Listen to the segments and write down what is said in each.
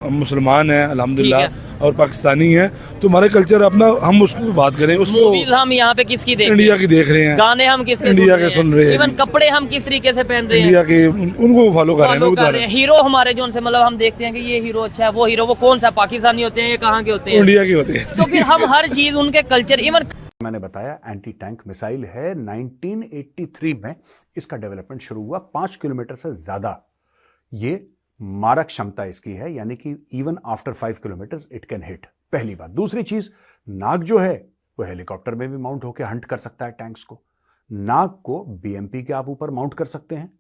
हम मुसलमान हैं अल्हम्दुलिल्लाह और पाकिस्तानी हैं, तो हमारे कल्चर अपना, हम उसको बात करें, उसको मूवीज हम यहाँ पे किसकी देख इंडिया की देख रहे हैं, गाने हम किसके इंडिया के सुन रहे हैं, इवन कपड़े हम किस तरीके से पहन रहे हैं, इंडिया के उनको फॉलो कर रहे हैं। हीरो हमारे जो उनसे मतलब हम देखते हैं कि ये हीरो अच्छा है, वो हीरो वो कौन सा पाकिस्तानी होते हैं, ये कहाँ के होते हैं, इंडिया के होते हैं। तो फिर हम हर चीज उनके कल्चर इवन मैंने बताया एंटी टैंक मिसाइल है। 1983 में इसका डेवलपमेंट शुरू हुआ। 5 किलोमीटर से ज्यादा ये मारक क्षमता इसकी है, यानी कि even after 5 kilometre it can hit. पहली बात। दूसरी चीज, नाग जो है वो हेलीकॉप्टर में भी माउंट होकर हंट कर सकता है टैंक्स को। नाग को बीएमपी के आप ऊपर माउंट कर सकते हैं।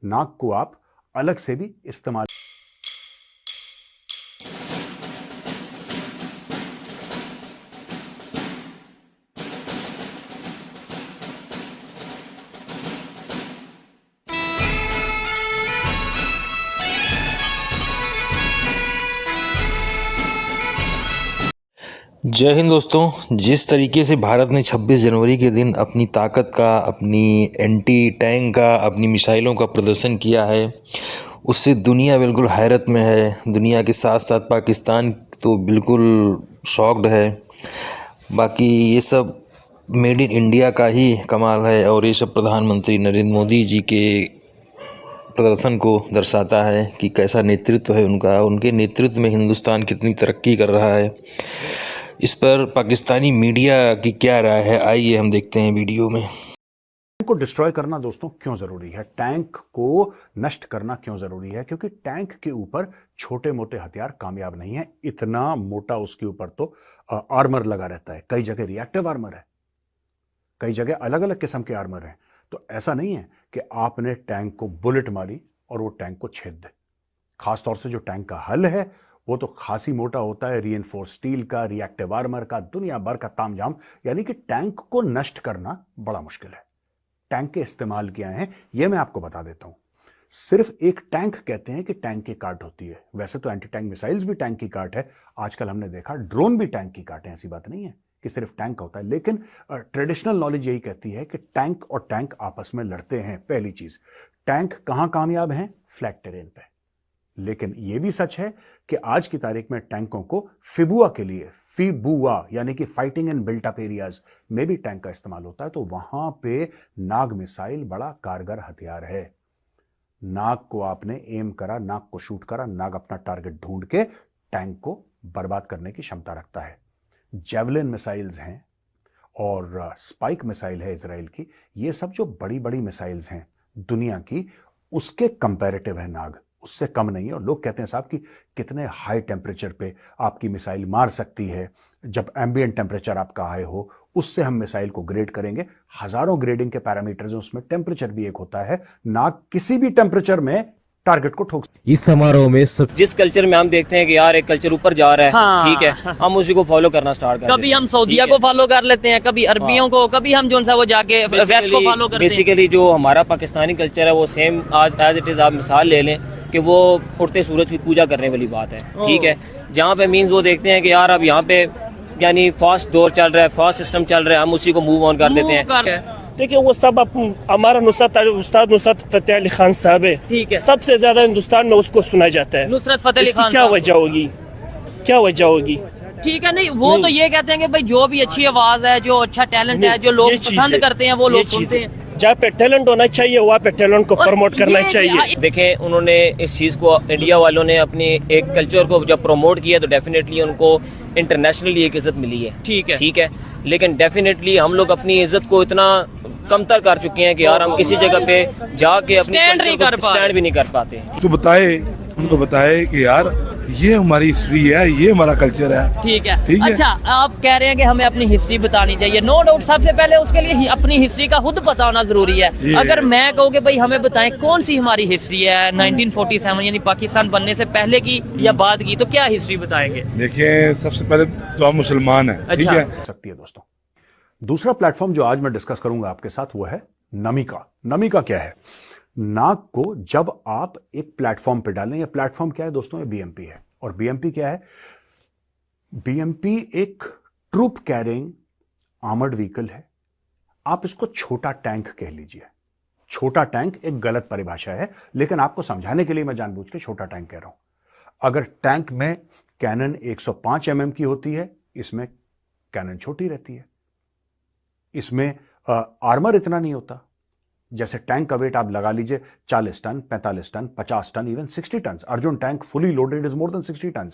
नाग को आप अलग से भी इस्तेमाल जय हिंद दोस्तों। जिस तरीके से भारत ने 26 जनवरी के दिन अपनी ताकत का, अपनी एंटी टैंक का, अपनी मिसाइलों का प्रदर्शन किया है, उससे दुनिया बिल्कुल हैरत में है। दुनिया के साथ साथ पाकिस्तान तो बिल्कुल शॉक्ड है। बाकी ये सब मेड इन इंडिया का ही कमाल है और ये सब प्रधानमंत्री नरेंद्र मोदी जी के प्रदर्शन को दर्शाता है कि कैसा नेतृत्व है उनका, उनके नेतृत्व में हिंदुस्तान कितनी तरक्की कर रहा है। इस पर पाकिस्तानी मीडिया की क्या राय है, आइए हम देखते हैं वीडियो में। टैंक को डिस्ट्रॉय करना दोस्तों क्यों जरूरी है? टैंक को नष्ट करना क्यों जरूरी है? क्योंकि टैंक के ऊपर छोटे मोटे हथियार कामयाब नहीं है। इतना मोटा उसके ऊपर तो आर्मर लगा रहता है। कई जगह रिएक्टिव आर्मर है, कई जगह अलग अलग किस्म के आर्मर हैं। तो ऐसा नहीं है कि आपने टैंक को बुलेट मारी और वो टैंक को छेद दे। खासतौर से जो टैंक का हल है वो तो खासी मोटा होता है, रीइंफोर्स स्टील का, रिएक्टिव आर्मर का, दुनिया भर का तामझाम। यानी कि टैंक को नष्ट करना बड़ा मुश्किल है। टैंक के इस्तेमाल क्या हैं ये मैं आपको बता देता हूं। सिर्फ एक टैंक कहते हैं कि टैंक की काट होती है। वैसे तो एंटी टैंक मिसाइल्स भी टैंक की काट है। आजकल हमने देखा ड्रोन भी टैंक की काट है। ऐसी बात नहीं है कि सिर्फ टैंक होता है, लेकिन ट्रेडिशनल नॉलेज यही कहती है कि टैंक और टैंक आपस में लड़ते हैं। पहली चीज, टैंक कहां कामयाब हैं? फ्लैट टेरेन पे। लेकिन यह भी सच है कि आज की तारीख में टैंकों को फिबुआ के लिए, फिबुआ यानी कि fighting in built up areas में भी टैंक का इस्तेमाल होता है। तो वहां पे नाग मिसाइल बड़ा कारगर हथियार है। नाग को आपने एम करा, नाग को शूट करा, नाग अपना टारगेट ढूंढ के टैंक को बर्बाद करने की क्षमता रखता है। जेवलिन मिसाइल्स हैं और स्पाइक मिसाइल है इजराइल की। ये सब जो बड़ी बड़ी मिसाइल्स हैं दुनिया की, उसके कंपैरेटिव है नाग, उससे कम नहीं है। और लोग कहते हैं साहब कि कितने हाई टेम्परेचर पे आपकी मिसाइल मार सकती है। जब एम्बिएंट टेम्परेचर आपका हाई हो, उससे हम मिसाइल को ग्रेड करेंगे। हजारों ग्रेडिंग के पैरामीटर्स हैं, उसमें टेम्परेचर भी एक होता है। नाग किसी भी टेम्परेचर में टारगेट को ठोक। इस समारोह में जिस कल्चर में हम देखते हैं कि यार एक कल्चर ऊपर जा रहा है, हाँ, ठीक है, हम उसी को फॉलो करना स्टार्ट करते हैं। कभी हम सऊदिया को फॉलो कर लेते हैं, कभी अरबियों को, कभी हम जो सा वो जाके वेस्ट को फॉलो करते हैं। बेसिकली जो हमारा पाकिस्तानी कल्चर है वो सेम आज एज इट इज। आप मिसाल ले लें कि वो उड़ते सूरज की पूजा करने वाली बात है, ठीक है, जहाँ पे मीन्स वो देखते हैं कि यार अब यहाँ पे यानी फास्ट दौर चल रहा है, फास्ट सिस्टम चल रहा है, हम उसी को मूव ऑन कर देते हैं। देखिए वो सब हमारा उस्ताद नुसरत फतेह अली खान साहब है, ठीक है, सबसे ज्यादा हिंदुस्तान में उसको सुना जाता है। नुसरत फतेह अली खान, क्या वजह होगी, क्या वजह होगी? ठीक है, नहीं वो तो ये कहते हैं कि भाई जो भी अच्छी आवाज है, जो अच्छा टैलेंट है, जो लोग पसंद करते हैं वो लोग सुनते हैं। जहाँ पे टैलेंट होना चाहिए वहाँ पे टैलेंट को प्रमोट करना चाहिए। देखें, उन्होंने इस चीज को, इंडिया वालों ने अपनी एक कल्चर को जब प्रमोट किया तो डेफिनेटली उनको इंटरनेशनली एक इज्जत मिली है, ठीक है। लेकिन डेफिनेटली हम लोग अपनी इज्जत को इतना कमतर कर चुके हैं कि यार हम किसी जगह पे जाके अपनी स्टैंड भी नहीं कर पाते। उनको बताए कि यार ये हमारी हिस्ट्री है, ये हमारा कल्चर है। ठीक है। अच्छा, आप कह रहे हैं कि हमें अपनी हिस्ट्री बतानी चाहिए। नो डाउट, सबसे पहले उसके लिए अपनी हिस्ट्री का खुद पता होना जरूरी है। अगर मैं कहूँ कि भाई हमें बताएं कौन सी हमारी हिस्ट्री है 1947 यानी पाकिस्तान बनने से पहले की या बाद की, तो क्या हिस्ट्री बताएंगे? देखिए, सबसे पहले तो हम मुसलमान हैं, ठीक है। सकती है दोस्तों। दूसरा प्लेटफॉर्म जो आज मैं डिस्कस करूंगा आपके साथ वो है नमिका। नमिका क्या है? नाग को जब आप एक प्लेटफॉर्म पे डालें, या प्लेटफॉर्म क्या है दोस्तों? ये बीएमपी है। और बीएमपी क्या है? बीएमपी एक ट्रूप कैरिंग आर्मर्ड व्हीकल है। आप इसको छोटा टैंक कह लीजिए। छोटा टैंक एक गलत परिभाषा है, लेकिन आपको समझाने के लिए मैं जानबूझ के छोटा टैंक कह रहा हूं। अगर टैंक में कैनन 105 mm की होती है, इसमें कैनन छोटी रहती है। इसमें आर्मर इतना नहीं होता। जैसे टैंक का वेट आप लगा लीजिए 40 ton, 45 ton, 50 ton, even 60 ton. Arjun tank fully loaded is more than 60 ton.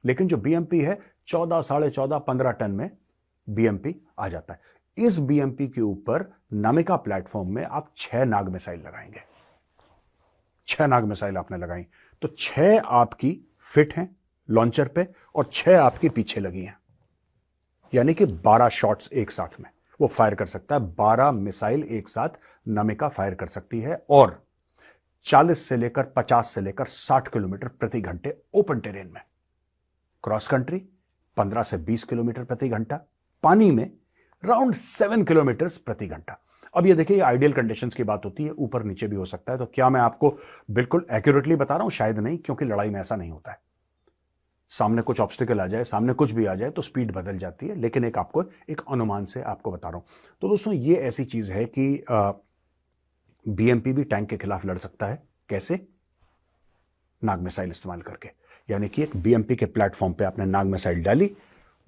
लेकिन जो बीएमपी है 14, 14.5, 15 टन में बीएमपी आ जाता है। इस बीएमपी के ऊपर नामिका प्लेटफॉर्म में आप 6 नाग मिसाइल लगाएंगे। 6 नाग मिसाइल आपने लगाई तो 6 आपकी फिट हैं लॉन्चर पे और 6 आपकी पीछे लगी हैं, यानी कि 12 शॉट्स एक साथ में वो फायर कर सकता है। 12 मिसाइल एक साथ नामिका फायर कर सकती है और 40 से लेकर 50 से लेकर 60 किलोमीटर प्रति घंटे ओपन टेरेन में, क्रॉस कंट्री 15 से 20 किलोमीटर प्रति घंटा, पानी में राउंड 7 किलोमीटर प्रति घंटा। अब ये देखिए, आइडियल कंडीशंस की बात होती है, ऊपर नीचे भी हो सकता है। तो क्या मैं आपको बिल्कुल एक्यूरेटली बता रहा हूं? शायद नहीं, क्योंकि लड़ाई में ऐसा नहीं होता है। सामने कुछ ऑब्स्टिकल आ जाए, सामने कुछ भी आ जाए तो स्पीड बदल जाती है, लेकिन आपको एक अनुमान से आपको बता रहा हूं। तो दोस्तों, ये ऐसी चीज है कि बीएमपी भी टैंक के खिलाफ लड़ सकता है। कैसे? नाग मिसाइल इस्तेमाल करके। यानी कि एक बीएमपी के प्लेटफॉर्म पे आपने नाग मिसाइल डाली,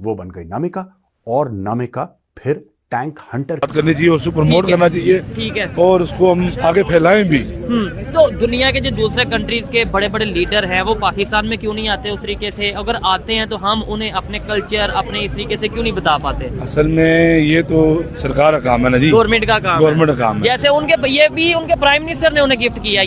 वो बन गई नामिका, और नामिका फिर टैंक हंटर बात करनी चाहिए, उसको प्रमोट करना चाहिए। ठीक है। और उसको हम आगे फैलाएं भी। तो दुनिया के जो दूसरे कंट्रीज के बड़े बड़े लीडर हैं वो पाकिस्तान में क्यों नहीं आते उस तरीके से? अगर आते हैं तो हम उन्हें अपने कल्चर, अपने इस तरीके से क्यों नहीं बता पाते? असल में ये तो सरकार का काम है ना जी, गवर्नमेंट का काम है। गवर्नमेंट का काम है। जैसे उनके ये भी उनके प्राइम मिनिस्टर ने उन्हें गिफ्ट किया।